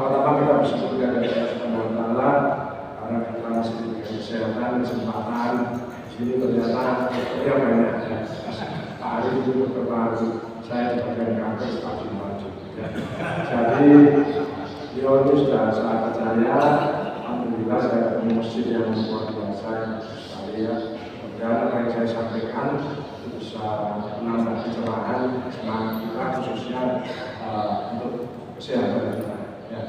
Pertama kita bersyukur kepada Allah karena kita masih diberikan kesehatan, kesempatan. Sini ternyata ya banyak ya. Hari itu beberapa hari saya sebagai kanker stadium maju. Jadi beliau itu sudah sahabat saya. Alhamdulillah saya ketemu masjid yang luar biasa sekali ya. Dan apa yang saya sampaikan bisa menambah pencerahan semangat kita khususnya untuk kesehatan kita. Ya.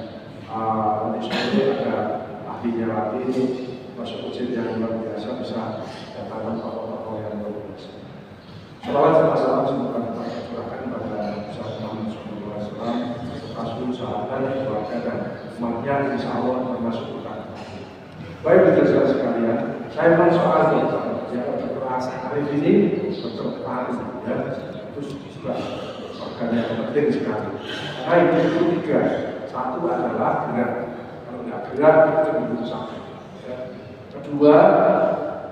Di sini ada ahlinya lagi masuk masjid yang luar biasa bisa datangkan tokoh-tokoh yang luar biasa. Salawat serta salam semoga kita curahkan pada Muhammad SAW, Rasul, sahabat, keluarga dan umatnya insya Allah termasuk kita. Baik saudara sekalian, saya mau soal yang hari ini Dr. Arif ya, terus juga organ yang penting sekali. Nah itu tiga, satu adalah gerak, kalau nggak gerak itu cenderung sakit. Ya. Kedua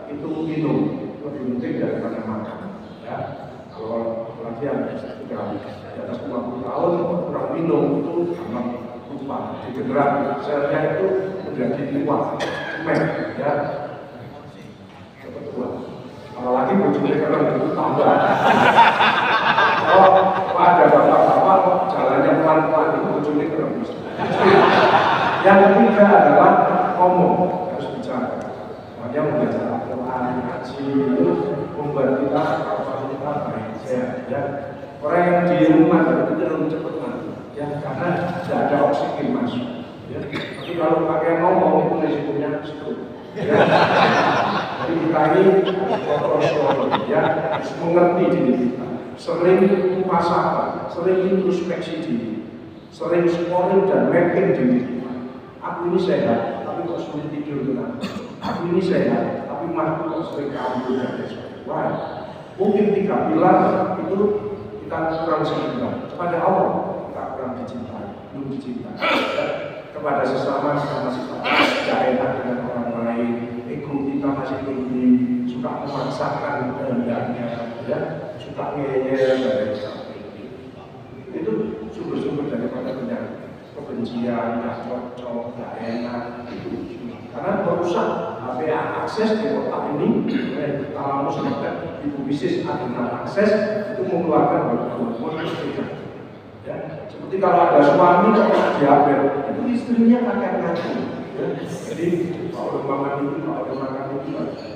itu minum, lebih penting daripada makan. Ya. Kalau lagi yang sudah di atas 50 tahun kurang minum itu gampang lupa, digerak, selnya itu menjadi kuat, cemen, ya. Apalagi bojone kalau itu tambah. Oh, ada bapak-bapak jalannya pelan-pelan itu bojone terus. Yang ketiga adalah ngomong, harus bicara. Makanya belajar Al-Quran, ngaji itu membuat kita kapasitas baik sehat. Ya. Orang yang di rumah itu cenderung cepat mati, ya karena tidak ada oksigen masuk. Ya. Tapi kalau pakai ngomong itu risikonya stroke. Ya. Jadi kita ini profesional, ya, mengerti diri kita, sering muhasabah, sering introspeksi diri, sering scoring dan mapping diri kita. Aku ini sehat, tapi kok sulit tidur kenapa? Aku ini sehat, tapi mah kok sering kabur dan sebagainya. Wah, mungkin 3 pilar itu kita kurang sempurna. Kepada Allah kita kurang dicintai, belum dicintai. Kepada sesama masih tidak enak dengan orang lain. Ego kita masih tinggi, suka memaksakan kehendaknya, ya, suka ngeyel dan sebagainya. Itu sumber-sumber daripada penyakit, kebencian, tidak cocok, tidak enak. Karena berusaha akses di otak ini, kalau musnahkan hipofisis adrenal akses itu mengeluarkan hormon estrogen. Ya, seperti kalau ada suami kok diabetes, itu istrinya akan ngaku. Ya. Jadi kalau makan itu,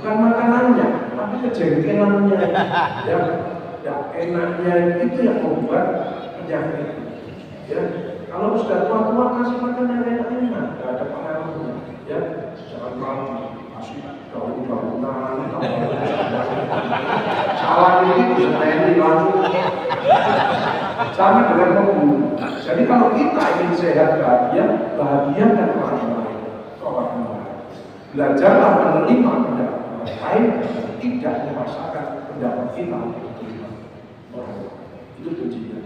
bukan makanannya, tapi kejengkelannya. Ya enaknya itu yang membuat penyakit. Ya, kalau sudah tua-tua kasih makan yang enak-enak, tidak ada pengaruhnya. Ya, jangan malu kasih daun-daunan, salah ini bisa ini langsung. Sama dengan membunuh. Jadi kalau kita ingin sehat bahagiakan orang lain. Belajarlah menerima pendapat orang lain, tidak memaksakan pendapat kita untuk terima orang lain. Itu kuncinya.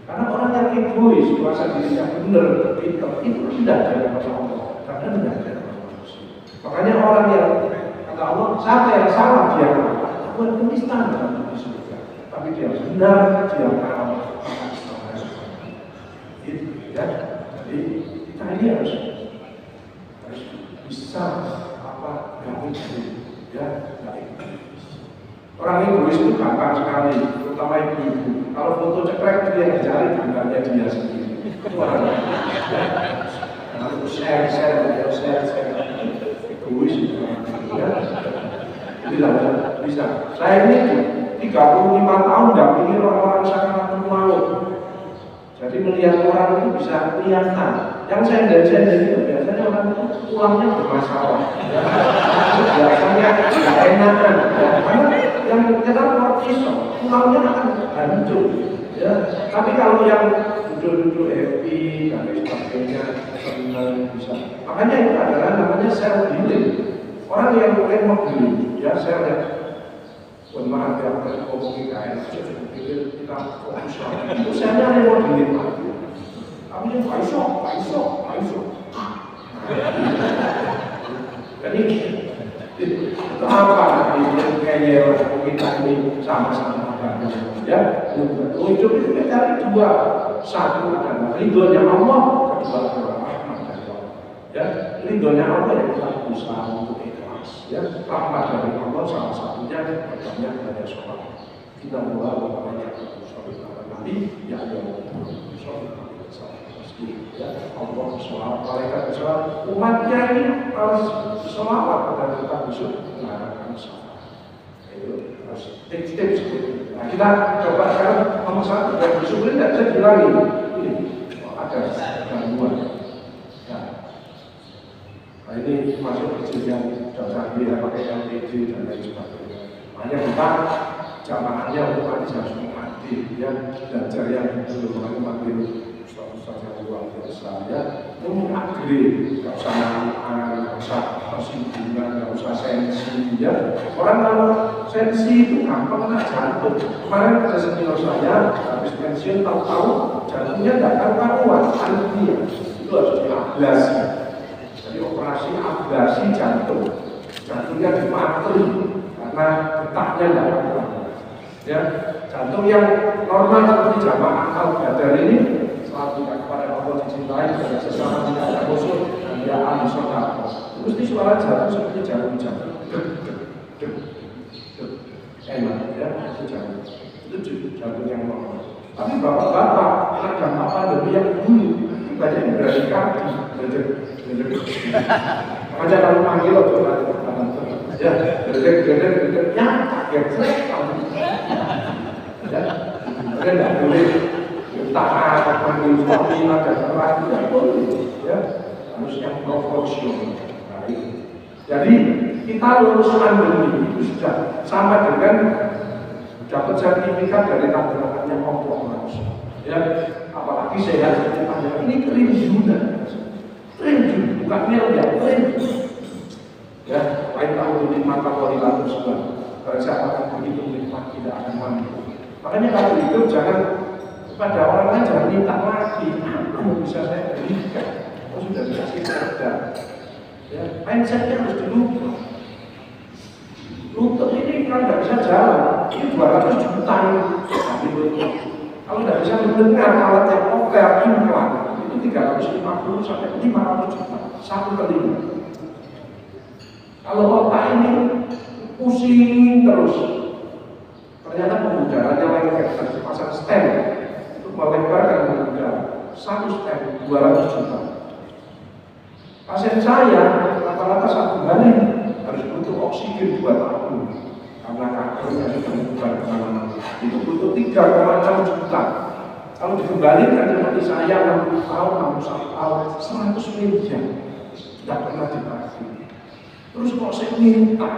Karena orang yang egois, merasa dirinya benar, pintar, itu rendah dari Allah. Karena rendah dari manusia. Makanya orang yang kata Allah, siapa yang salah dia buat penistaan dalam surga. Tapi dia benar, dia tahu. ya. Jadi kita ini harus bisa egois, ya, orang egois itu gampang sekali, terutama ibu-ibu. Kalau foto cekrek dia yang cari gambarnya dia sendiri. Harus share, egois itu, ya. Tidak bisa. Saya ini 35 tahun dampingi orang-orang sakaratul maut. Jadi melihat orang itu bisa kelihatan. Yang saya itu biasanya orang itu tulangnya bermasalah. Ya. Biasanya tidak enakan. Ya. Karena yang menyerang kortisol, tulangnya akan hancur. Ya. Tapi kalau yang duduk-duduk happy, dan sebagainya, senang bisa. Makanya itu adalah namanya self healing. Orang yang mulai membeli, ya saya lihat, maaf ya, kita ngomongin kain, kita fokus sama itu, saya yang mau beli lagi. Tapi yang paisok. Jadi itu apa? Ini kayaknya kita ini sama-sama bagus, ya. Ujung itu mencari dua, satu adalah ridhonya Allah, kedua adalah rahmat dari Allah. Ya, ridhonya Allah yang kita berusaha untuk ya, rahmat dari Allah salah satunya banyak banyak sholat. Kita doa banyak sholat nanti ya ada sholat ya Allah sholat malaikat sholat umatnya ini harus sholawat dan tetap besok mengadakan sholat. Itu harus tips-tips. Nah kita coba sekarang nomor satu dan besok ini tidak bisa diulangi. Ini ada gangguan. Nah ini masuk kecil yang sudah canggih, pakai LPG dan lain sebagainya. Makanya kita jamaahnya otomatis harus mengerti, ya, belajar yang belum mengerti ustaz-ustaz yang luar biasa, ya, mengakhiri, nggak usah nalar, nggak usah persinggungan, nggak usah sensi, ya. Orang kalau sensi itu gampang kena jantung. Kemarin ada senior saya habis pensiun tahu-tahu jantungnya nggak karuan, artinya itu harus diablasi. Jadi operasi ablasi jantungnya dimateri karena detaknya tidak kuat. Ya, jantung yang normal seperti jamaah al-badar ini selalu kepada Allah dicintai dan sesama tidak ada musuh dan dia ahli sholat. Mesti suara jantung seperti jarum-jarum. Enak ya, itu jantung. Itu jantung yang normal. Tapi bapak-bapak anak pandemi yang dulu banyak yang berani kaki. Makanya kalau panggil waktu ya, gede-gede, ya, kaget ya, tidak boleh taat, panggil suami, ada keras, tidak boleh, ya, harus yang proporsional. Jadi kita lulus pandemi itu sudah sama dengan dapat sertifikat dari tabrakannya Allah manusia. Ya, apalagi sehat seperti pandemi ini triliunan. Triliun, bukan miliar, triliun. Ya, lain tahun 5 tahun sebulan. Kalau siapa akan begitu nikmat tidak akan mampu. Makanya kalau hidup jangan kepada orang lain jangan minta lagi. Apa yang bisa saya berikan? Oh sudah dikasih kerja. Ya, mindsetnya harus dilubah. Lutut ini kalau tidak bisa jalan, ini 200 juta. Kalau tidak bisa mendengar alat yang oke, implan, itu 350 sampai 500 juta satu telinga. Kalau otak ini pusing terus, ternyata pembudarannya lengket, harus dipasang stem untuk melebarkan pembudar. Satu stem 200 juta. Pasien saya rata-rata 1 hari harus butuh oksigen 2 tahun karena kankernya sudah menyebar kemana-mana. Itu butuh 3,6 juta. Kalau dikembalikan seperti saya 60 tahun, 61 tahun, 100 miliar tidak pernah dibagi. Terus kok saya minta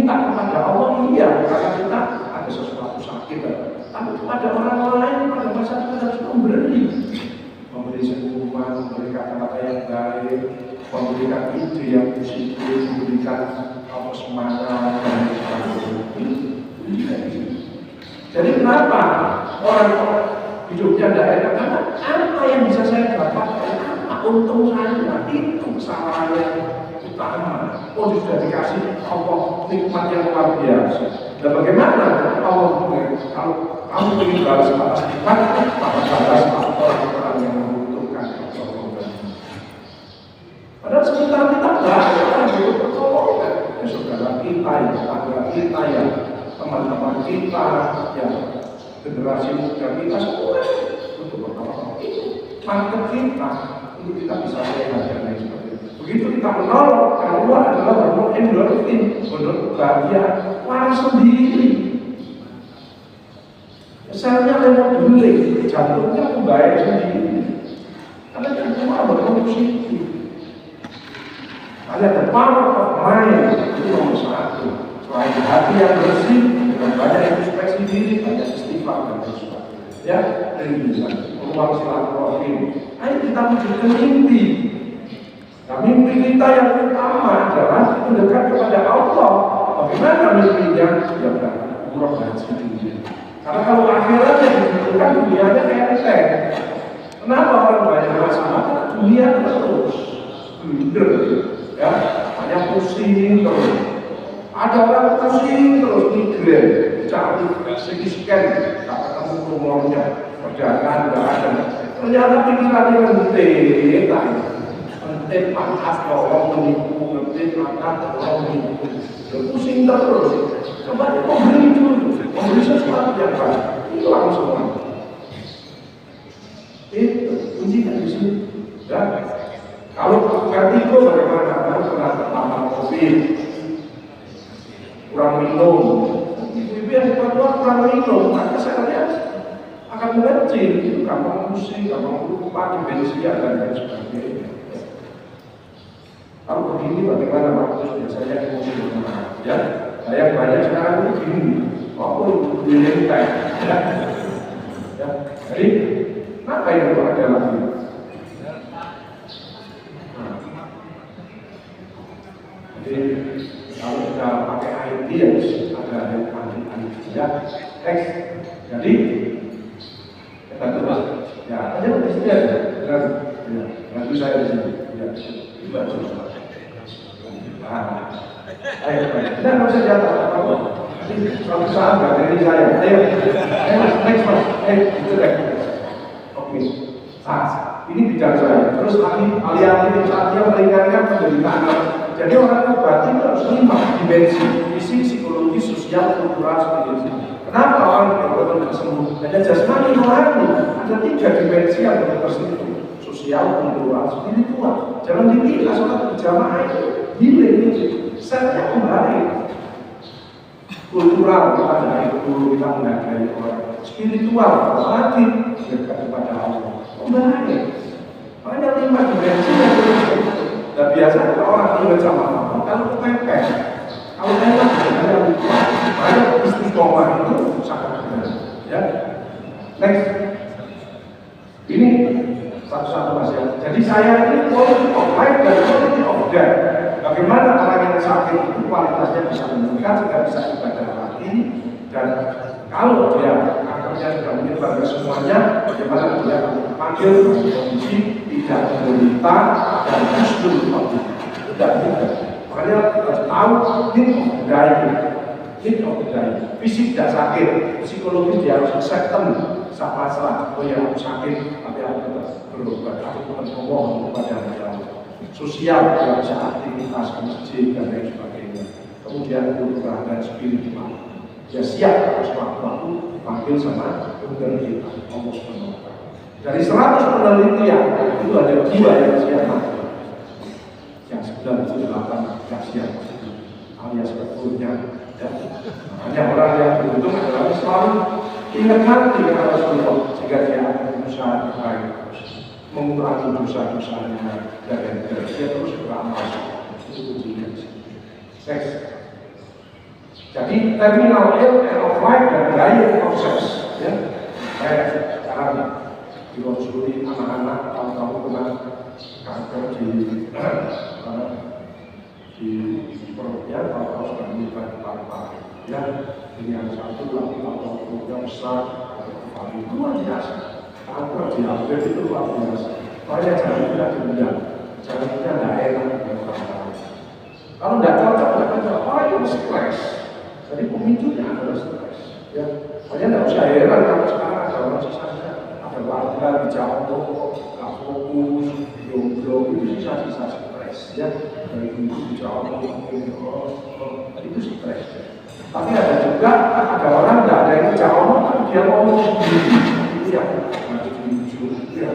kepada Allah, iya, karena kita ada sesuatu sakit, tapi kepada orang lain pada masa kita harus memberi senyuman, memberi kata-kata yang baik, memberikan ide yang positif, memberikan semangat dan sebagainya. Jadi kenapa orang hidupnya tidak enak? Karena apa yang bisa saya dapatkan? Apa untung saya? Itu kesalahannya utama. Oh sudah dikasih Allah nikmat yang luar biasa. Dan bagaimana Allah kalau kamu ingin balas atas Tuhan, maka balas orang-orang yang membutuhkan pertolongan. Padahal sekitar kita banyak orang yang butuh pertolongan. Ya, saudara kita, ya, tetangga kita, ya, teman-teman kita, ya, generasi muda kita semua butuh pertolongan. Itu market kita, untuk kita bisa sehat dan lain sebagainya. Begitu kita menolong, yang keluar adalah hormon endorfin, hormon kebahagiaan, waras sendiri. Selnya lewat beling, jantungnya membaik sendiri. Karena jantung hormon positif. Ada the power of mind, itu nomor satu. Selain hati yang bersih, dengan banyak introspeksi diri, banyak istighfar dan sebagainya. Ya, dari bisa peluang silaturahim. Ayo kita wujudkan mimpi. Nah, mimpi kita yang utama adalah mendekat kepada Allah. Bagaimana mimpinya? Ya udah, umroh haji dulu. Karena kalau akhiratnya dibutuhkan, dunianya kayak enteng. Kenapa orang banyak masalah? Dunia terus blunder, ya, banyak pusing terus. Ada orang pusing terus migrain, cari scan, tak ketemu tumornya, perjalanan nggak ada. Ternyata pikirannya mentah. Ngetit mantap, tolong menipu, ngetit mantap, tolong menipu. Pusing terus. Coba memberi dulu, memberi sesuatu yang baik, hilang semua. Itu kuncinya di sini. Dan kalau vertigo bagaimana? Kalau pernah terpapar COVID, kurang minum, ibu-ibu yang tua kurang minum, maka selnya akan mengecil. Itu gampang pusing, gampang lupa, demensia dan lain sebagainya. Kalau begini bagaimana waktu biasanya emosi bermain, ya? Saya banyak sekarang itu begini, apa itu dilentai, ya? Jadi, apa yang perlu ada lagi? Nah, jadi kalau kita pakai IT ya ada IT, ya, teks. Jadi kita terus, ya, aja di sini aja, ya, nanti saya di sini, ya, itu aja. Ayo, tidak usah jatuh apa-apa. Suatu saat nggak dari saya. Ayo, next mas, itu deh. Oke, ini bidang saya. Terus alih-alih saatnya meringankan penderitaan. Jadi orang obat itu harus 5 dimensi: fisik, psikologi, sosial, kultural, spiritual. Kenapa orang berobat sembuh? Hanya jasmani, rohani. Ada 3 dimensi yang tersentuh: sosial, kultural, spiritual. Jangan dipilih sholat berjamaah itu. Healing itu, selnya kembali. Kultural, kita dari dulu kita menghargai orang. Spiritual, hati dekat kepada Allah. Kembali. Makanya 5 dimensi yang terus. Dan biasanya kalau orang tinggal sama Allah, kalau kepepes, kalau enak dengan lupa, maka istiqomah itu sangat benar. Ya. Next, ini satu-satu mas ya. Jadi saya ini quality of life dan quality of death. Bagaimana orang yang sakit itu kualitasnya bisa meningkat sehingga bisa ibadah lagi, dan kalau dia akhirnya sudah menyebar ke semuanya, bagaimana dia panggil dalam kondisi tidak menderita dan husnul khotimah. Tidak. Makanya harus tahu need of the dying. Fisik tidak sakit, psikologis dia harus acceptance sama masalah. Oh ya aku sakit, tapi aku tetap berobat, aku tetap ngomong kepada Allah. Sosial, dia bisa aktivitas masjid dan lain sebagainya. Kemudian kultural dan spiritual. Dia siap harus waktu panggil sama dokter kita, Allah SWT. Dari 100 penelitian itu ada 2 yang siap mati. Yang 98 yang siap alias betulnya. Hanya orang yang beruntung adalah selalu ingat mati kepada Rasulullah sehingga dia akan berusaha baik, mengurangi dosa-dosanya dan dia terus beramal. Itu kuncinya. Next. Jadi terminal end of life dan dying process. Ya, saya sekarang dirosuli anak-anak kalau kamu kena kanker di perutnya, kalau kamu sudah menyebar di paru-paru. Ya, ini yang satu lagi kalau perutnya besar atau paru itu luar biasa. Kanker di hampir itu luar biasa. Makanya jangan tidak diundang, jangan tidak enak dengan orang lain. Kalau tidak cocok, orang yang stres. Jadi pemicunya adalah stres. Ya, makanya nggak usah heran kalau sekarang ada orang sisanya, ada warga di Jawa nggak fokus, jomblo itu sisa-sisa stres ya. Dari dulu di Jawa itu stres. Tapi ada juga ada orang nggak ada yang Jawa kan dia ngomong sendiri, itu ya lucu ya.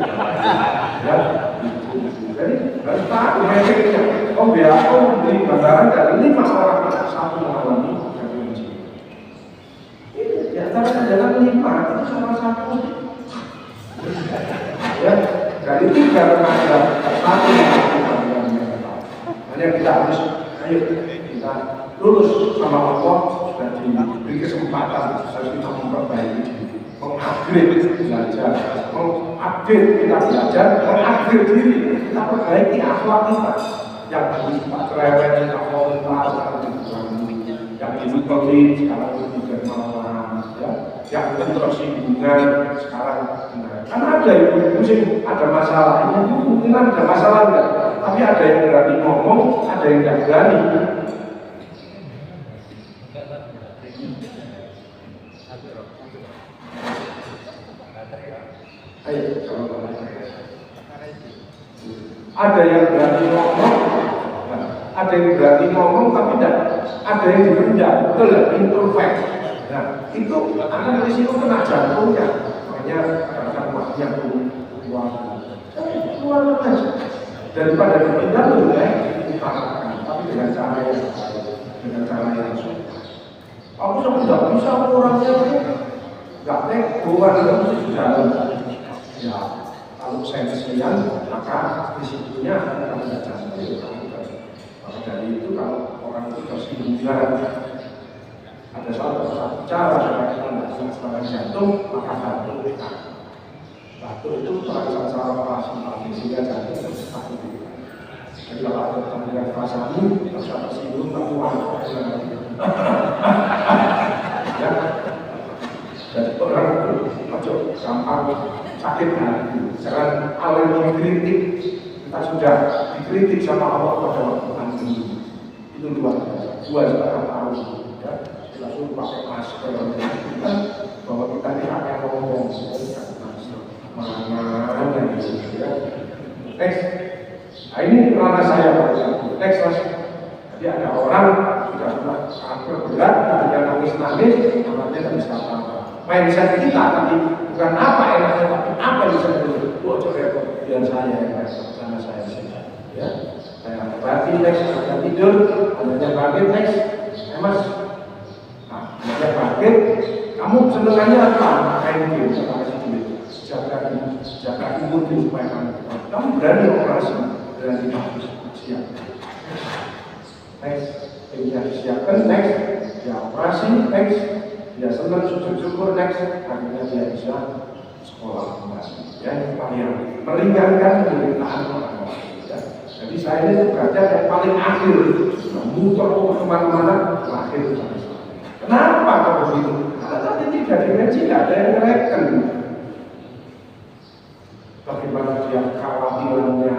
Jadi harus tahu metriknya. Oh biar aku membeli gambaran dari 5 orang satu mengalami gangguan jiwa. Ini di antara adalah 5 itu salah satu. Ya dari 3 remaja satu gangguan mental. Hanya kita harus ayo kita lulus sama Allah sudah diberi kesempatan harus kita memperbaiki diri, mengupgrade belajar, mengupgrade kita belajar, mengupgrade diri, kita perbaiki akhlak kita yang dulu suka cerewet, kita komentar, sekarang dikurangi, yang dulu pelit, sekarang tidak malam, ya, yang tersinggungan, sekarang benar. Karena ada ibu-ibu sih ada masalah, ini mungkin ada masalah enggak, tapi ada yang berani ngomong, ada yang tidak berani. Ayo, ada yang berani ngomong, ada yang berani ngomong tapi tidak, ada yang dipendam, betul ya, introvert. Nah, itu akan risiko kena jantungnya, makanya akan waktunya keluar aja. Daripada dipendam lebih baik diutarakan, tapi dengan cara yang baik, dengan cara yang sulit. Aku tidak bisa orangnya nggak teguh, ada mesti jalan. Ya, kalau sensian maka risikonya akan tidak cantik. Maka dari itu kalau orang itu tersinggungan, ada satu cara supaya kita tidak serangan jantung, maka batuk. Batuk itu salah satu operasi sehingga jantung sakit. Jadi kalau ada tanggungan perasaanmu, tidak usah tersinggung, kamu wajar. Ya, jadi orang itu macam gampang sakit hati. Jangan awal mengkritik, kita sudah dikritik sama Allah pada waktu pandemi. Itu luar biasa. 2 sekarang tahu, ya. Kita suruh pakai masker, kita bahwa kita tidak akan ngomong, mana gitu, ya. Next, nah, ini ranah saya Pak. Next mas, jadi ada orang sudah kanker berat, dia nangis-nangis, anaknya tidak bisa apa-apa. Mindset kita tadi bukan apa enaknya, tapi apa yang bisa dulu. Bocor repot, biar saya yang karena saya sih. Ya, saya berarti next, saya tidur, anaknya bangkit next, mas. Nah, anaknya bangkit, kamu senengannya apa? Kain game, saya kasih duit. Jaga imun supaya kamu berani operasi, berani bagus, siap. Next, ini harus siapkan next, ya operasi next. Dia senang syukur next, akhirnya dia bisa sekolah kembali. Ya, yang meringankan penderitaan orang lain. Ya. Jadi saya ini tugasnya yang paling akhir, muter kemana-mana, terakhir sampai selesai. Kenapa kok begitu? Karena tadi 3 dimensi tidak ada yang mereken. Bagaimana dia kekhawatirannya,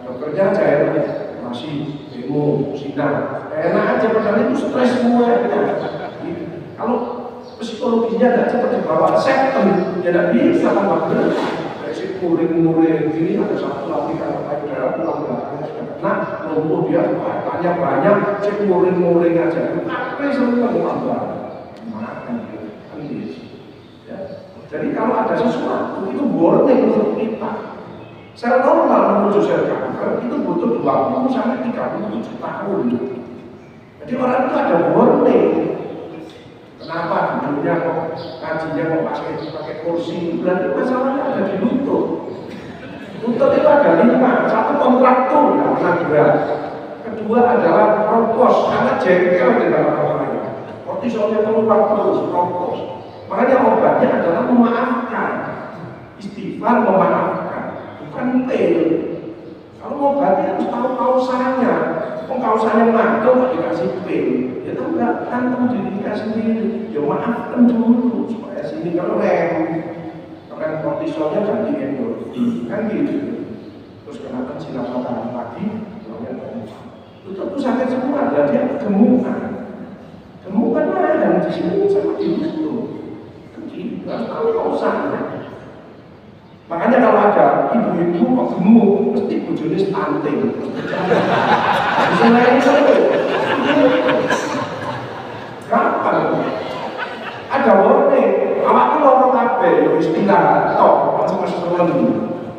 dokternya aja ya, masih demo, sinar, enak aja padahal itu stres semua. Kalau psikologinya tidak cepat dibawa sekten, ya tidak bisa tambah berat. Dari muring-muring ini ada satu lagi kalau kayak darah tulang belakangnya sudah kena, lumpuh dia tanya banyak, cek muring-muring aja. Apa semua mau tambah? Makan gitu. Ya. Jadi kalau ada sesuatu itu warning untuk kita. Sel normal menuju sel kanker itu butuh 20 sampai 37 tahun. Jadi orang itu ada warning. Kenapa duduknya kok kajinya kok pakai kursi? Berarti masalahnya ada di lutut. Lutut itu ada 5, 1 kontraktur yang pernah berat. Kedua adalah prokos, karena jengkel di dalam orangnya. Kortisolnya keluar terus, prokos. Makanya obatnya adalah memaafkan, istighfar memaafkan, bukan pil. Kalau obatnya harus tahu kausanya. Kausanya mantul dikasih pil, ya itu enggak kantung diri kita sendiri. Ya maafkan dulu supaya sini kalau rem kortisolnya ganti endorfin, kan gitu. Terus kena sinar matahari pagi, itu sakit semua, dia kegemukan. Gemukan lah, dan di sini sama di lutut. nggak tahu usahanya. Makanya kalau ada ibu-ibu kok gemuk, mesti bojone stunting. Selain itu, kapan? Ada warning, awakku loro kabeh, ya istilah, tok, masuk sekolah.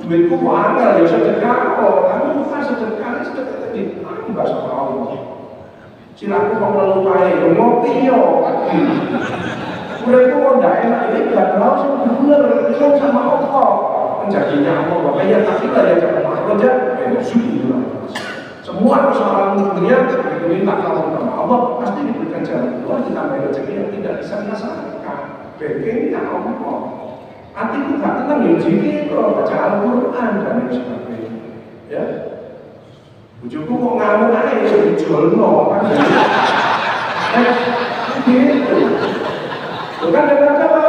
Duitku kok angel, ya sedekah kok. Kamu bukan sedekah tadi. Enggak sama Allah. Silaku kok melukai, ya ngopi yo. Udah itu kok enggak enak, ini enggak tahu sih bener, itu sama Allah. Menjadinya Allah, makanya tapi lah ya jangan makhluk aja. Sudah. Semua persoalan dunia diminta sama Allah, pasti diberikan jalan keluar ditambah rezeki yang tidak disangka-sangka. Bagiannya Allah. Hati kita tenang ya zikir, baca Al-Quran dan lain sebagainya. Ya, bujuku kok ngamuk aja ya dijolno kan? Gitu. Bukan dengan cara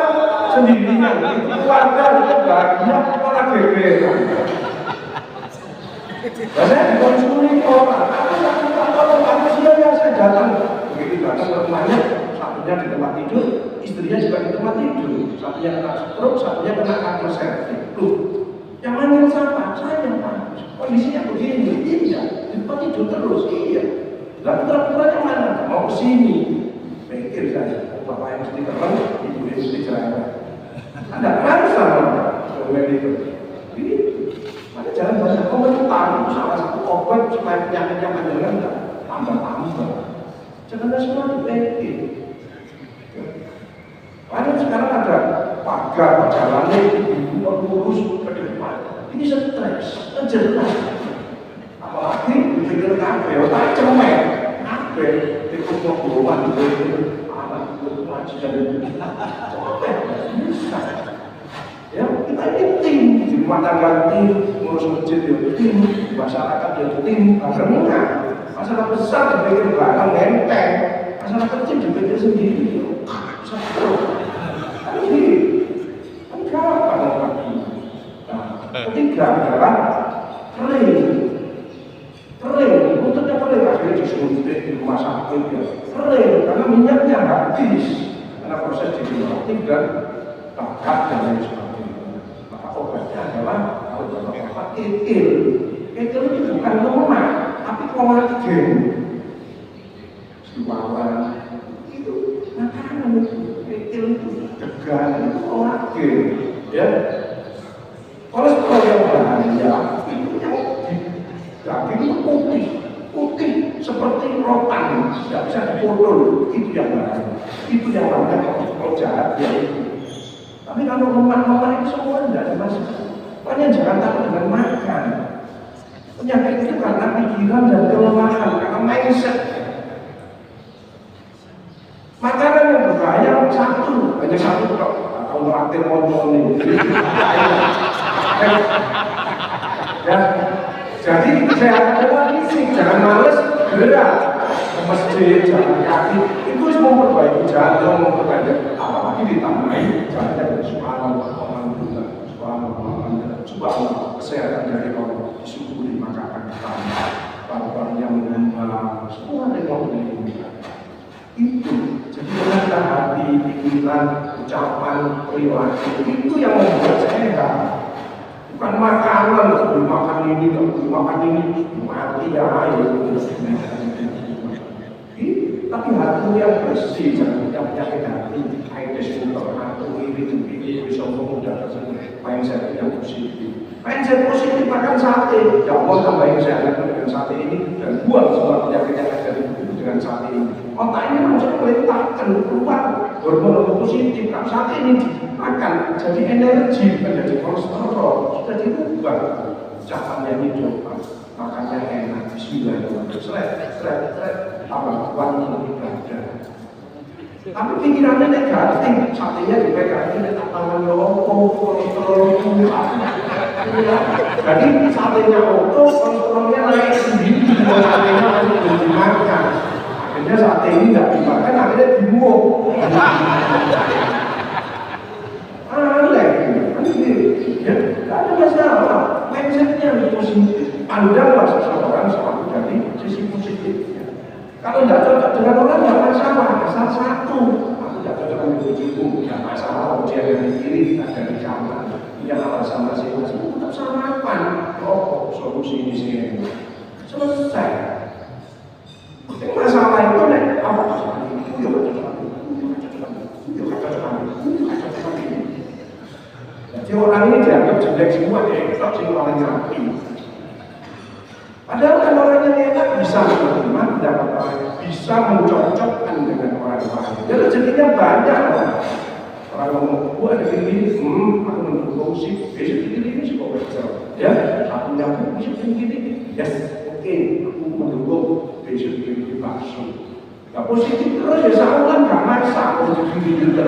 sendirian, keluarga itu bahagia malah gegeran. Saya dikonsumsi orang, kalau manusia yang saya datang, begitu datang ke rumahnya, satunya di tempat tidur, istrinya juga di tempat tidur, satunya kena stroke, satunya kena kanker cervix. Loh, yang mana siapa? Saya Pak. Kondisinya begini, iya, di tempat tidur terus, iya. Lalu putra-putranya mana? Mau ke sini. Pikir saya, bapak yang mesti keren, ibu yang mesti cerewet. Anda harus sama itu. Gitu. Maka jangan banyak komentar, salah satu obat supaya penyakitnya panjang enggak tambah-tambah. Jangan semua dipikir. Karena sekarang ada pagar jalannya lurus ke depan. Ini stres, jelas. Apalagi dipikir kafe, otak cemen, kafe, ikut ngobrol, anak ikut ngaji dan cemen, bisa. Ya, kita ini tim, di rumah tangga tim, ngurus masjid ya tim, di masyarakat ya tim, karena masyarakat besar dipikir belakang ngenteng, masyarakat kecil dipikir sendiri. Ketiga adalah kering, buntutnya kering, akhirnya disuntik di rumah sakit ya. Kering, karena minyaknya habis, karena proses diagnostik dan bakat dan lain sebagainya. Maka obatnya adalah kalau bapak kikil. Kikil itu bukan lemak, tapi kolagen. Siwalan itu makanan itu, kikil itu degan itu kolagen, ya. Kolesterol yang bahaya itu yang di daging itu putih seperti rotan, tidak bisa dipotong, itu yang bahaya. Itu yang namanya kolesterol jahat ya itu. Tapi kalau lemak-lemak itu semua tidak ada masalah. Makanya jangan takut dengan makan. Penyakit itu karena pikiran dan kelemahan, karena mindset. Makanan yang berbahaya satu, hanya satu kok. Kalau traktir motor ini. Ya, jadi kesehatan fisik, jangan males gerak ke masjid, jalan kaki, itu semua memperbaiki jantung, memperbaiki apalagi ditambahi jalannya dari subhanallah, alhamdulillah, subhanallah, kesehatan dari Allah disyukuri maka akan ditambah paru-paru yang menyembah, semua dari itu. Jadi dengan hati, pikiran, ucapan, perilaku itu yang membuat sehat. Bukan makanan, nggak boleh makan ini, nggak boleh makan ini, mati ya ayo. Tapi hati yang bersih, jangan punya penyakit hati, AIDS, muter, atau ini, bisa mudah tersebut. Mindset yang positif. Mindset positif makan sate, ya Allah tambahin sehat dengan sate ini dan buang semua penyakit yang ada di tubuh dengan sate ini. Otak ini langsung perintahkan keluar hormon positif. Kalau sate ini dimakan jadi energi, menjadi kolesterol, sudah dirubah. Ucapannya hidup, makannya enak, bismillahirrahmanirrahim, apa wangi ibadah. Tapi pikirannya negatif, satenya dipegang ini tak tangan kolesterol jadi satenya kolesterolnya naik sendiri, satenya harus dimakan. Akhirnya sate ini tidak dimakan, akhirnya dibuang. Aneh, ya, tidak ada masalah. Mindsetnya harus positif. Pandanglah seseorang selalu dari sisi positifnya. Kalau tidak cocok dengan orang, tidak masalah. Asal satu, aku tidak cocok dengan ibu, tidak masalah. Dia yang solusi di sini. Selesai. Yang masalah itu nih, apa masalah ini? Jadi orang ini dianggap jelek semua, dia tetap sih orangnya rapi. Padahal kan orang yang enak bisa menerima pendapat bisa mencocokkan dengan orang lain. Jadi jadinya banyak orang ngomong, gua ada gini, aku mendukung sih, besok ini sih kok wajar. Ya, aku nyambung besok ini, yes, oke, aku mendukung besok ini bakso. Gak positif terus ya sahulan gak masak untuk diri juga.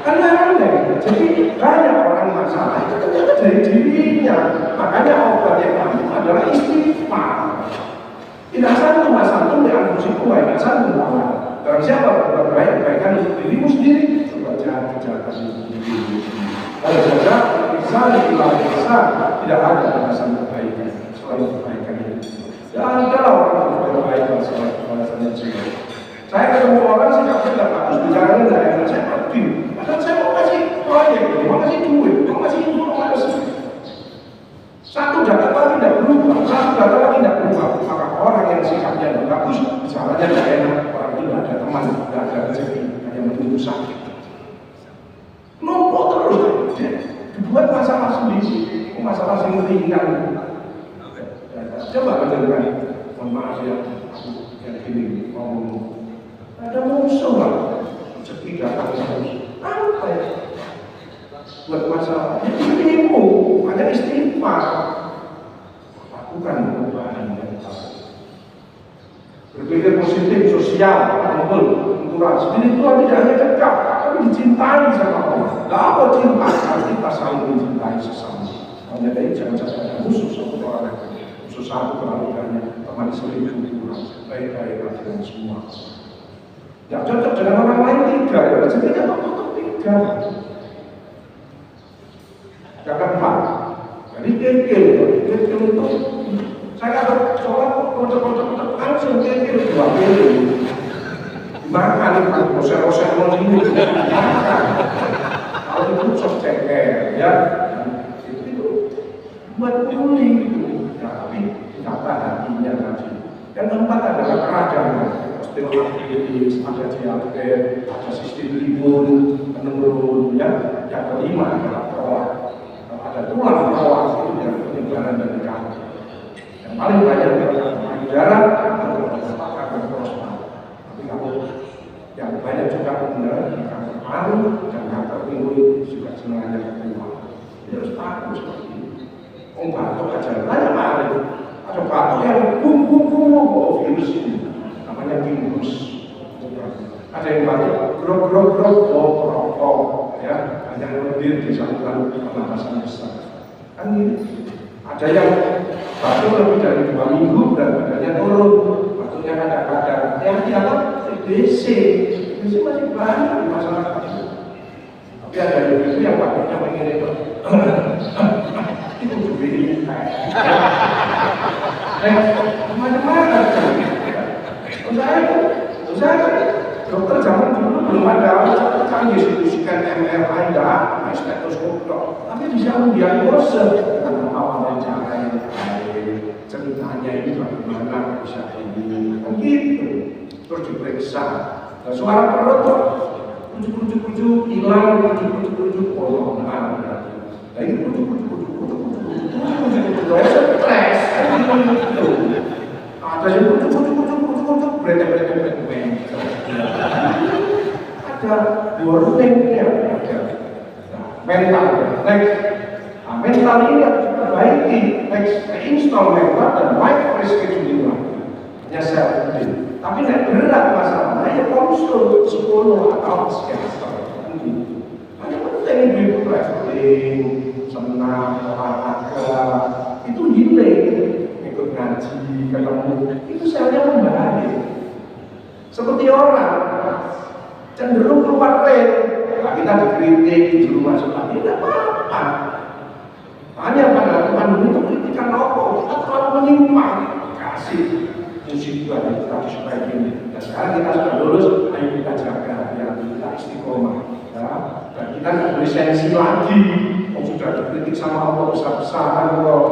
Karena aneh, jadi banyak orang masalah itu ternyata dari dirinya. Makanya obat yang ampuh adalah istighfar. Tidak satu masalah dengan musikku, tidak satu masalah. Barang siapa berbuat baik, baikkan untuk dirimu sendiri, berbuat kejahatan untuk dirimu sendiri. Kalau saja bisa tidak ada batasan kebaikan selain kebaikan itu. Dan ada orang berbuat baik selain batasannya juga. Saya ketemu orang sikapnya tidak bagus, bicaranya tidak enak, saya pergi. Padahal saya mau kasih proyek, mau kasih duit, mau kasih informasi. Satu data lagi tidak berubah, satu data lagi tidak berubah. Maka orang yang sikapnya tidak bagus, bicaranya tidak enak, orang itu tidak ada teman, tidak ada rezeki, hanya menunggu sakit. Numpuk terus, dibuat masalah sendiri, masalah yang ringan. Coba bagaimana? Mohon maaf ya, aku yang gini ngomong. Ada musuh lah, rezeki datang terus. Apa ya? Buat masalah, dirimu, ada istighfar. Lakukan perubahan yang baik. Berpikir positif, sosial, kultural. Spiritual tidak hanya dekat, tapi dicintai sama Allah. Gak apa cinta, kita saling mencintai sesama. Hanya dari jangan sampai ada musuh satu orang, musuh satu terlalu banyak, teman selingkuh kurang, baik-baik dengan semua. Yang cocok dengan orang lain tiga, ya rezekinya tutup tiga. Yang keempat, jadi kekil itu saya kalau sholat kocok langsung kekil 2 kilo. Makan proses ini makan. Kalau itu sok ceker, ya itu buat pulih. Tapi kata hatinya tadi. Yang keempat adalah keragaman. Osteoartritis, ada diabetes, ada sistem imun menurun, ya. Yang kelima adalah perawat. Ada tulang perawat itu yang penyebaran dari kaki. Yang paling banyak adalah payudara atau kanker prostat. Tapi kalau yang banyak juga mengenai kanker paru dan kanker pinggul juga sebenarnya keluar. Jadi harus tahu seperti ini. Batuk aja banyak banget. Ada batuk yang virus ini. Namanya virus. Ada yang batuk grog rokok, ya, hanya lendir di saluran pernapasan besar. Kan ini. Ada yang batuk lebih dari 2 minggu dan badannya turun. Batuknya kadang-kadang yang dianggap TBC. TBC masih banyak di masyarakat. Tapi ada itu yang batuknya pengen itu. Itu begini. Macam-macam. Saya dokter zaman dulu belum ada canggih skan MRI dah, stetoskop dok. Tapi bisa mendiagnosa awalnya cara ceritanya ini bagaimana bisa ini, begitu. Terus diperiksa. Nah, suara perut tuh rujuk hilang, rujuk bolongan. Nah ini rujuk. Saya stres. Ada yang rujuk. Beretek. Ada warningnya, ada mental. Next, mental ini harus diperbaiki. Next, install mental dan baik rescheduling lagi. Hanya self-discipline. Tapi tidak berat masalahnya. Ya konsul psikolog atau psikiater. Hanya penting di traveling, senang, olahraga, itu healing. Ikut ngaji, ketemu, itu selnya membaik. Seperti orang cenderung keluar rel, kita dikritik, disuruh masuk lagi, tidak apa-apa. Hanya pada pandemi itu kritikan rokok, kita terlalu menyimpang, kasih musibah yang kita supaya ini. Dan sekarang kita sudah lulus, ayo kita jaga, biar kita istiqomah. Ya. Dan kita tidak boleh sensi lagi, sudah dikritik sama Allah besar-besaran kok.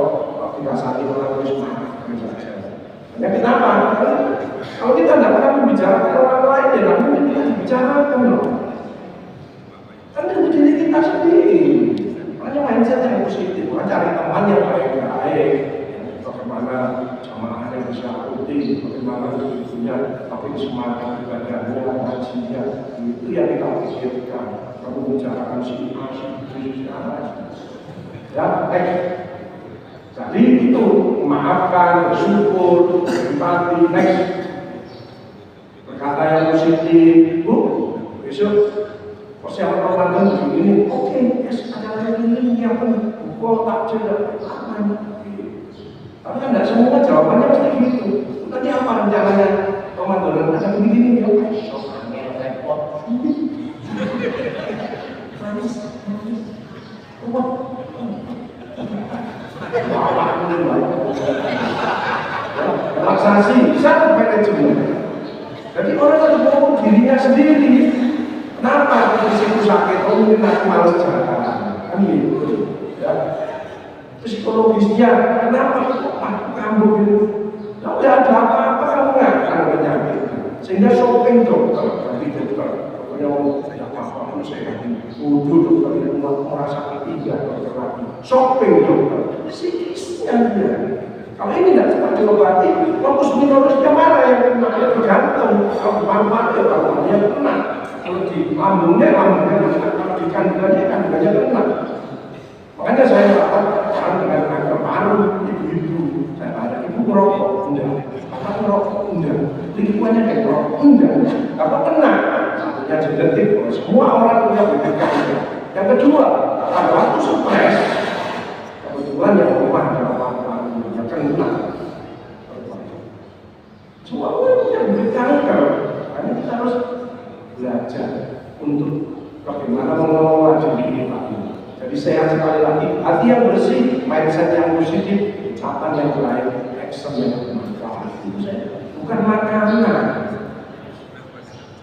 kasari orang itu semangat saja. Ya kenapa? Kalau kita tidak pernah membicarakan orang lain, ya tidak mungkin kita dibicarakan loh. Kan dari diri kita sendiri. Makanya mindset yang positif, cari teman yang baik-baik. Bagaimana jamaahnya bisa rutin, bagaimana hidupnya, tapi semangat ibadahnya, hajinya, itu yang kita pikirkan. Kamu membicarakan si A, si A. Ya, jadi itu memaafkan, bersyukur, empati, next. Berkata yang positif, Bu, besok persiapan Ramadan begini, oke, yes, ada yang ini yang buku takjil apa ini. Tapi kan tidak semua jawabannya pasti gitu. Nanti apa rencananya Ramadan? Ada begini, ya, soalnya repot. Relaksasi, bisa manajemen. Jadi orang harus mengukur dirinya sendiri. Kenapa fisikku sakit? Oh mungkin aku malas jalan. Kan gitu. Ya. Psikologisnya, kenapa aku kambuh gitu? Kalau tidak ada apa-apa kamu nggak akan penyakit. Sehingga shopping dokter, ganti dokter. Pokoknya tidak apa-apa saya kudu dokter itu merasa ketiga dokter lagi. Shopping dokter, psikisnya dia. Kalau ini tidak cepat diobati, fokus minusnya mana yang tergantung. Kalau paru-paru ya paru-parunya kena. Kalau di lambungnya kena. Kalau di kandungannya kena. Makanya saya katakan dengan kanker paru, ibu-ibu, saya ada ibu merokok, enggak. Bapak merokok, enggak. Lingkungannya kayak merokok, enggak. Bapak kena. Satunya genetik, semua orang punya kanker. Yang kedua, pada waktu stres, kebetulan yang rumah adalah paru-paru, yang kena. Semua orang punya kanker. Karena kita harus belajar untuk bagaimana mengelola diri kita. Jadi sehat sekali lagi, hati yang bersih, mindset yang positif, ucapan yang baik, action yang bermanfaat. Itu saja. Bukan makanan.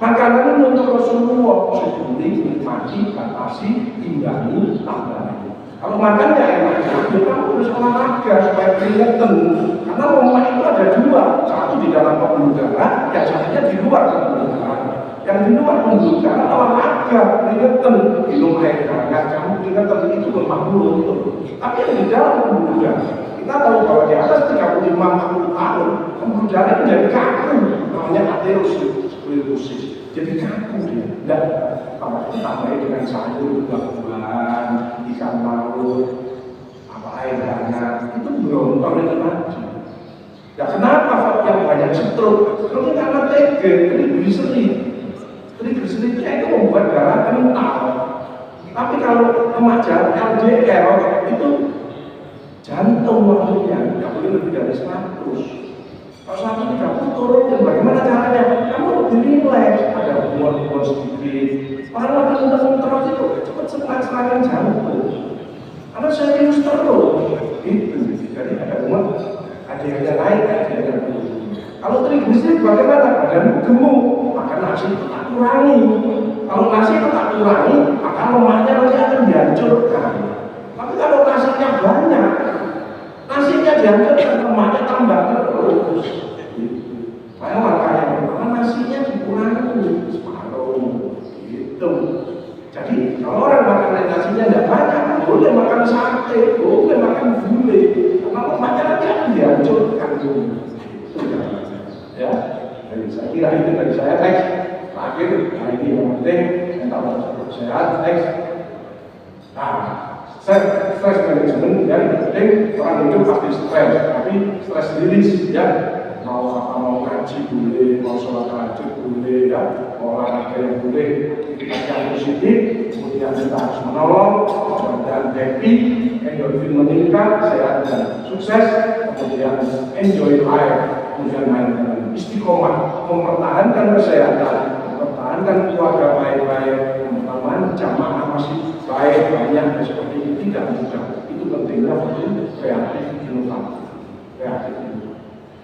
Makanan ini untuk Rasulullah, syukuri, nikmati, batasi, imbangi, tambahi. Kalau makannya enak, ya kamu harus olahraga supaya keringetan. Karena lemak itu ada dua, satu di dalam pembuluh darah, yang satunya di luar pembuluh darah. Yang di luar pembuluh darah olahraga, keringetan, minum air hangat, kamu keringetan itu lemak mulut itu. Tapi yang di dalam pembuluh darah, kita tahu bahwa di atas 35-40 tahun, pembuluh darah itu jadi kaku, namanya aterosklerosis. Jadi kaku dia, dan kalau ditambah dengan sayur, buah-buahan, ikan laut, apa air hangat, itu berontok itu mati. Ya kenapa yang banyak stroke? Karena karena triglycerid. Triglyceridnya itu membuat darah kental. Tapi kalau lemak jalan LDL itu jantung maksudnya, nggak boleh lebih dari 100. Kalau 130 turun, dan bagaimana caranya? Kamu lebih rileks, ada hubungan sedikit. Orang lagi terus itu cepat serangan jantung. Karena serius terus, itu. Jadi ada hubungan, ada yang naik, ada yang turun. Kalau triglycerid bagaimana? Badanmu gemuk, maka nasi itu tak kurangi. Kalau nasi itu tak kurangi, maka lemaknya nanti akan dihancurkan. Tapi kalau nasinya banyak, nasinya dihancurkan, lemaknya tambah terus. Saya makanya pertama nasinya dikurangi separuh, gitu. Jadi kalau orang makan nasinya tidak banyak, boleh makan sate, boleh makan gulai, karena lemaknya nanti akan dihancurkan. Ya, jadi saya kira itu dari saya next. Terakhir, hari ini yang penting mental sehat next. Nah, stress management yang penting orang hidup pasti stres, tapi stress release ya. Mau ngaji boleh, mau sholat tahajud boleh, ya, mau olahraga yang boleh, aktivitas yang positif, kemudian kita harus menolong, dan happy, endorfin meningkat, sehat dan sukses, kemudian enjoy life, kemudian main istiqomah, mempertahankan kesehatan, mempertahankan keluarga baik-baik, mempertahankan jamaah masih baik, banyak, dan seperti ini tidak mudah. Itu pentingnya kreatif inovatif.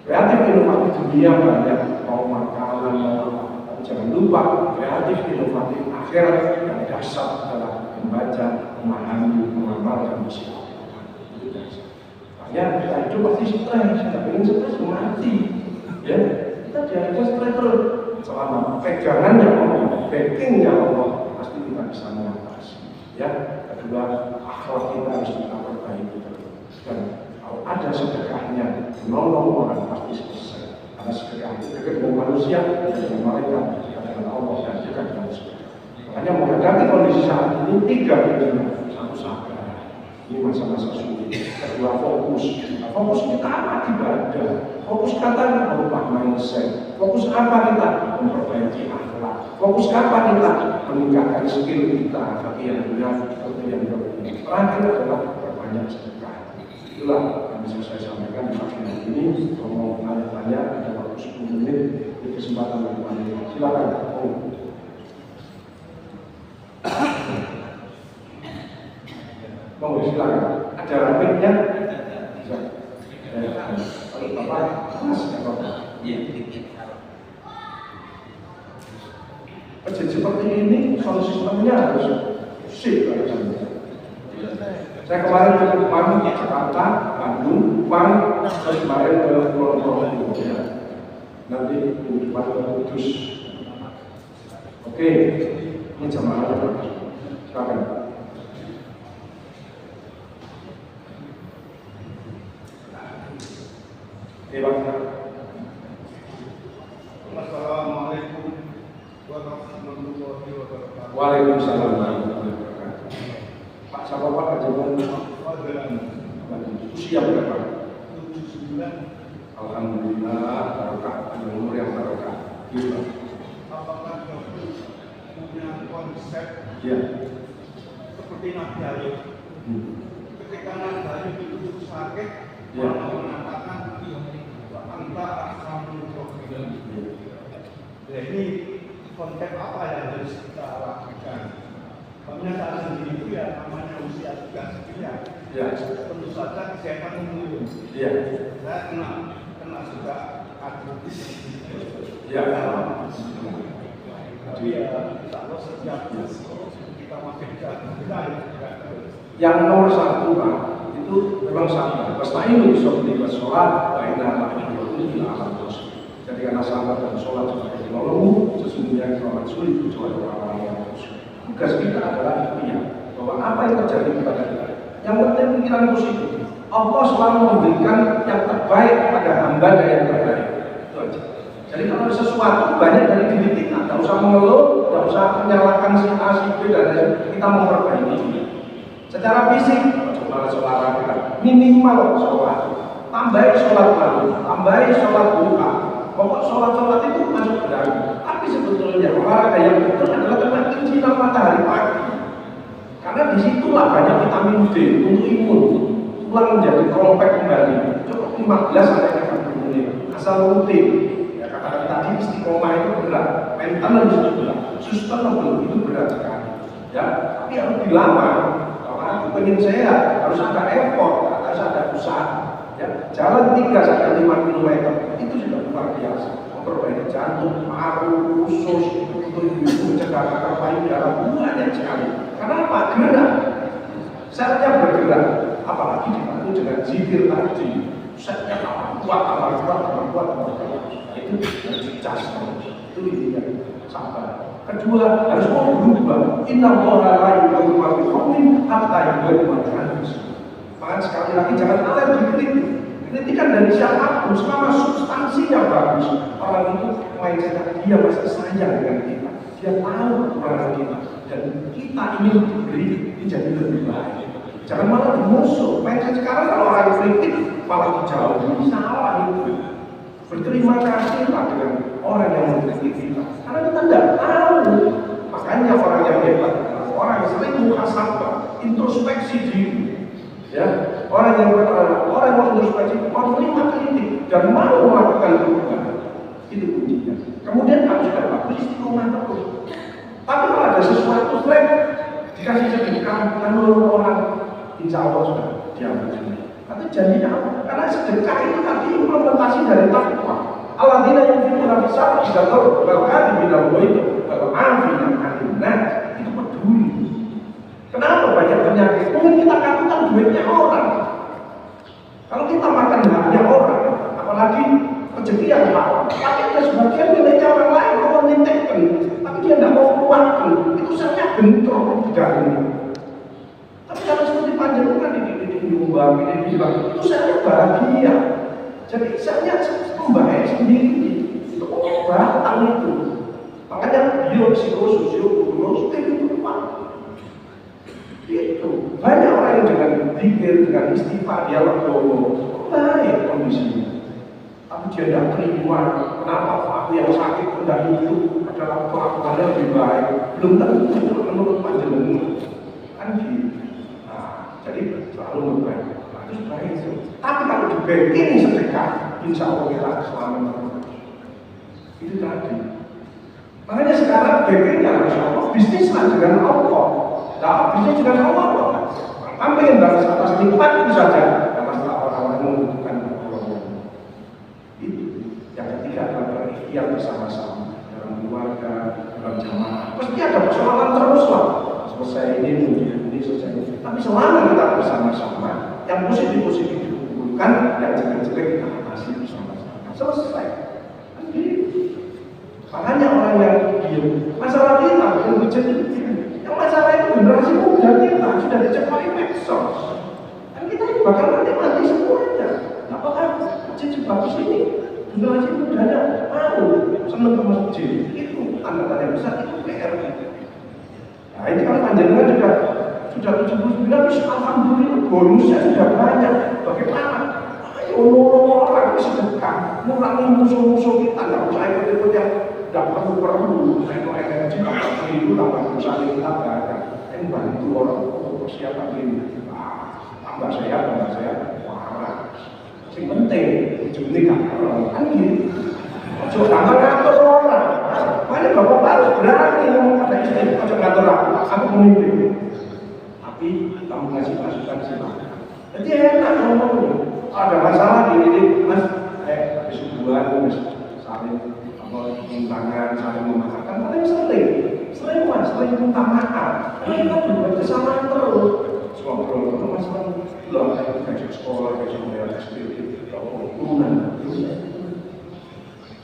Kreatif inovatif dunia banyak, mau makanan, mau apa. Jangan lupa, kreatif inovatif akhirat yang dasar adalah membaca, memahami, mengamalkan misi. Itu dasar. Ya, kita hidup pasti stres, tidak ingin stres mati. Ya, kita diharapkan stres terus. Selama pegangannya Allah, backingnya Allah, pasti kita bisa mengatasi. Ya, kedua, akhlak kita harus kita perbaiki terus. Dan kalau ada sedekahnya, menolong orang pasti selesai. Karena sedekah itu dekat dengan manusia, dengan mereka, dekat dengan Allah dan dekat dengan surga. Makanya menghadapi kondisi saat ini 3 pilihan. Satu, sabar. Ini masa-masa sulit. Kedua, fokus. Nah, fokus kita apa? Ibadah. Fokus kata merubah mindset. Fokus apa kita? Memperbaiki akhlak. Fokus apa kita? Meningkatkan skill kita. Bagi yang benar, bagi yang benar. Terakhir adalah berbanyak sedekah. Itulah yang bisa saya sampaikan di pagi hari ini. Kalau mau tanya-tanya, ada waktu 10 menit di kesempatan yang lain. Silakan. Mau silakan. Ada rapidnya? Kalau Bapak, Mas, ya Bapak. Kejadian seperti ini, soal sistemnya harus sip. Saya kemarin ke Kupang, Jakarta, Bandung, Kupang, terus kemarin ke Pulau Probolinggo. Nanti di depan ke Kudus. Oke, ini jamaah Bapak. Silakan. Assalamualaikum warahmatullahi wabarakatuh. Waalaikumsalam warahmatullahi wabarakatuh. Pak, siapa Pak? Usia berapa? 79. Alhamdulillah, barokah, umur yang barokah. Apakah Bapak punya konsep Ya. seperti Nabi Ayub? Ketika Nabi Ayub itu sakit, Ya. Allah mengatakan anta arhamur rahimin. Ya, ini konsep apa yang harus kita lakukan? Pernyataan sendiri itu ya namanya usia juga sekian. Ya. Tentu saja kesehatan menurun. Ya. Saya kena juga artritis. Ya. Tapi ya kalau setiap kita masih bisa Yang nomor 1 Pak, itu memang sabar. Wasta'inu bis-sabri was-shalah wa innaha la'ibadun ila alam terus. Jadi karena sabar dan sholat sebagai penolongmu, sesungguhnya kita akan sulit kecuali orang-orang yang terus. Tugas kita adalah ikhtiar bahwa apa yang terjadi kepada kita, yang penting pikiran positif. Allah selalu memberikan yang terbaik pada hamba dan yang terbaik. Itu aja. Jadi kalau ada sesuatu banyak dari diri kita, tidak usah mengeluh, tidak usah menyalahkan si A, si B dan lain. Kita memperbaiki. Secara fisik, coba olahraga, minimal sholat, tambahi sholat malam, tambahi sholat duha. Pokok sholat itu masuk ke dalam. Tapi sebetulnya olahraga yang betul adalah kena sinar matahari pagi. Karena disitulah banyak vitamin D untuk imun, tulang menjadi kompak kembali. Cukup 15 sampai 30 menit, asal rutin. Ya kata tadi istiqomah itu berat, maintenance itu berat, sustainable itu berat sekali. Ya, tapi harus dilawan. Aku pengen sehat, harus ada effort, harus ada usaha. Ya, jalan 3 sampai 5 km itu sudah luar biasa. Memperbaiki jantung, paru, usus, untuk ibu mencegah kanker payudara banyak sekali. Karena apa? Gerak. Selnya bergerak, apalagi dibantu dengan zikir tadi. Selnya tambah kuat, tambah kuat, tambah kuat, tambah kuat. Itu dicas. Itu intinya sabar. Kedua, harus mau berubah. Inna Allaha la yughayyiru ma biqaumin hatta yughayyiru ma bi anfusihim. Maka sekali lagi jangan alergi kritik. Kritikan dari siapapun selama substansinya bagus. Orang itu mindset dia masih sayang dengan kita. Dia tahu kekurangan kita dan kita ingin diberi menjadi lebih baik. Jangan malah dimusuh. Mindset sekarang kalau orang kritik malah dijauhi. Salah itu. Berterima kasihlah dengan orang yang mengkritik kita. Karena kita tidak tahu. Makanya orang yang hebat, orang yang sering muhasabah, introspeksi diri. Ya, orang yang introspeksi, mau menerima kritik dan mau melakukan perubahan. Itu kuncinya. Kemudian harus ada bagus istiqomah terus. Tapi kalau ada sesuatu selain dikasih sedekah, menurut orang, insya Allah sudah diambil. Tapi janjinya apa? Karena sedekah itu tadi implementasi dari takwa. Alladzina yunfiquna fis sabilillah jazau bahkan bidal itu kalau afina anna itu peduli. Kenapa banyak penyakit? Mungkin kita katakan duitnya orang. Kalau bentrok dari ini. Tapi kalau seperti panjenengan diubah, itu saya bahagia. Jadi saya membayar sendiri itu batang itu. Makanya biopsikososiologis itu Pak. Itu banyak orang yang dengan zikir, dengan istighfar dia legowo, baik kondisinya. Tapi dia tidak terima. Kenapa aku yang sakit hendak hidup adalah kelakuannya lebih baik? Belum tentu menurut panjenengan. Kan gitu. Nah, jadi selalu berbaik. Harus baik itu. Tapi kalau dibekini sedekah, insya Allah kita selamat. Itu tadi. Makanya sekarang bekingnya harus Allah. Bisnislah dengan Allah. Nah, bisnis dengan Allah. Apa yang balas atas nikmat itu saja. Karena setelah orang-orang membutuhkan Allah. Itu. Yang ketiga adalah berikhtiar bersama-sama dalam keluarga, dalam jamaah. Pasti ada persoalan terus lah. Selesai ini, selesai ini. Tapi selama kita bersama-sama, yang positif-positif dikumpulkan, yang jelek-jelek kita atasi bersama-sama. Selesai. Kan gitu. Makanya orang yang diam, masalah kita yang menjadi yang masalah itu generasi muda kita sudah dicepai medsos. Kan kita ini bakal mati semuanya. Apakah masjid bagus ini? Generasi mudanya mau senang ke masjid. Itu tanda-tanda besar itu PR. Nah ini kalau panjenengan juga sudah 79, alhamdulillah bonusnya sudah banyak. Bagaimana? Orang sedekah, mengurangi musuh-musuh kita, nggak usah ikut-ikut yang nggak perlu energi, itu tambah usaha kita banyak. Yang bantu orang untuk persiapan ini, tambah saya, wah, yang penting ujungnya kan gitu. Ojo ngatur orang, makanya bapak harus berani ngomong pada istri, ojo ngatur aku pemimpin. Tapi kamu ngasih masukan silakan. Jadi enak ngomongnya. Ada masalah ini mas, habis hubungan, mas saling tangan, saling memaafkan, paling sering mas, sering minta maaf. Mereka berbuat kesalahan terus. Ngobrol terus masalah, loh, saya gaji sekolah, gaji bayar SPP, turunan.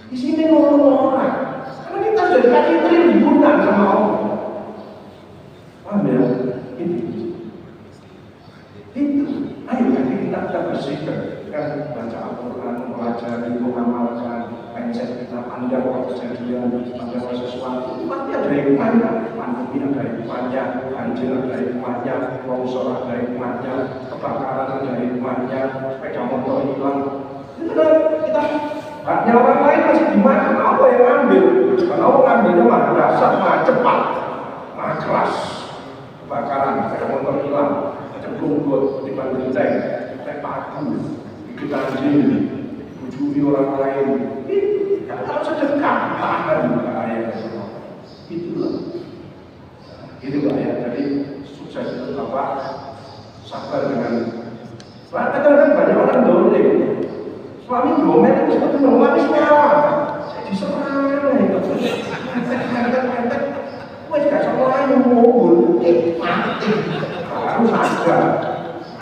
Di sini ngomong orang, karena kita sudah dikasih triliunan sama Allah. Paham ya? Itu, ayo nanti kita bersihkan, kan baca Al-Quran, mempelajari, mengamalkan, mindset kita pandang waktu kejadian, pandang sesuatu, pasti ada hikmahnya. Pandemi ada hikmahnya, banjir ada hikmahnya, longsor ada hikmahnya, kebakaran ada hikmahnya, sepeda motor hilang. Itu kan kita haknya orang lain masih dimakan, apa yang ngambil? Karena Allah ngambilnya mah dasar, mah cepat, mah keras. Kebakaran, sepeda motor hilang. Cemplung di bandung teh paku, ikut anjing, bujuri orang lain. Kalau sedekah, tahan bahaya. Itulah ya. Jadi sukses itu Bapak sabar dengan. Kadang-kadang banyak orang dolim. Suami gomen itu seperti menguapis nyawa. Saya diserang, wes gak sama yang ngomong, mati. Harus ada.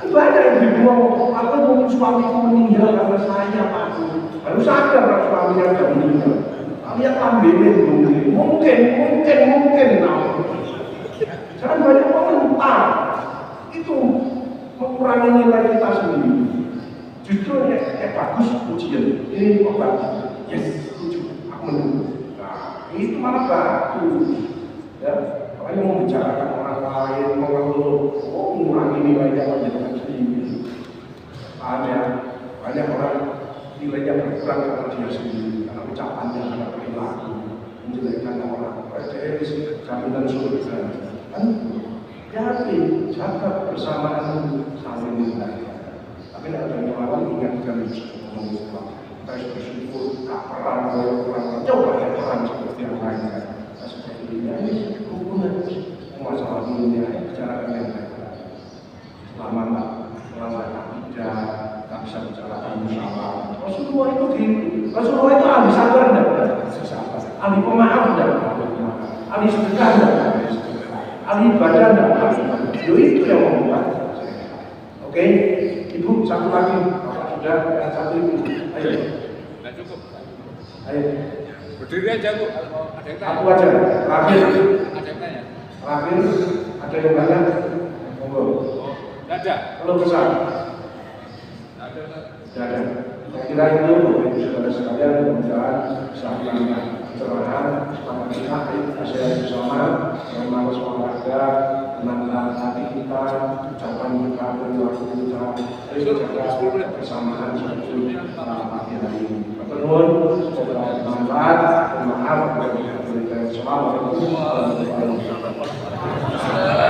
Banyak yang dibuang, aku mungkin suamiku meninggal karena saya Pak. Harus ada kalau suaminya sudah meninggal. Tapi yang ambilin mungkin. Jangan banyak komentar. Itu mengurangi nilai kita sendiri. Justru bagus ujian. Ini kok bagus. Yes, setuju. Aku menunggu. Nah, itu malah bagus. Ya, makanya mau bicarakan orang lain, mengeluh, mengurangi nilainya panjenengan sendiri. Ada banyak orang nilainya berkurang karena dia sendiri, karena ucapannya, karena perilaku, menjelekkan orang. Padahal jaminan surga. Kan yakin, jaga bersamaan saling mencintai. Tapi tidak ada yang lawan ingatkan Islam. Kita harus bersyukur, tak perang, coba ya perang seperti yang lain. Seperti ini hubungan masalah dunia bicarakan yang baik. Selama tidak bisa bicarakan musyawarah. Rasulullah itu Rasulullah itu ahli sabar dan ahli pemaaf dan ahli sedekah dan ahli ibadah dan itu yang membuat. Oke, Ibu satu lagi, sudah yang satu Ibu. Ayo. Tidak cukup. Ayo. Berdiri aja Bu. Aku aja. Terakhir. Ada yang tanya. Terakhir, ada yang banyak? Monggo. Ada. Kalau besar? Ada. Saya kira itu, saudara sekalian, mudah-mudahan bisa melakukan pencerahan semangat kita, hasil bersama, mengurus olahraga, menambah hati kita, ucapan kita, perilaku kita, jaga kebersamaan satu pagi hari ini. Penuhun, semoga bermanfaat, dan maaf, Assalamualaikum warahmatullahi wabarakatuh.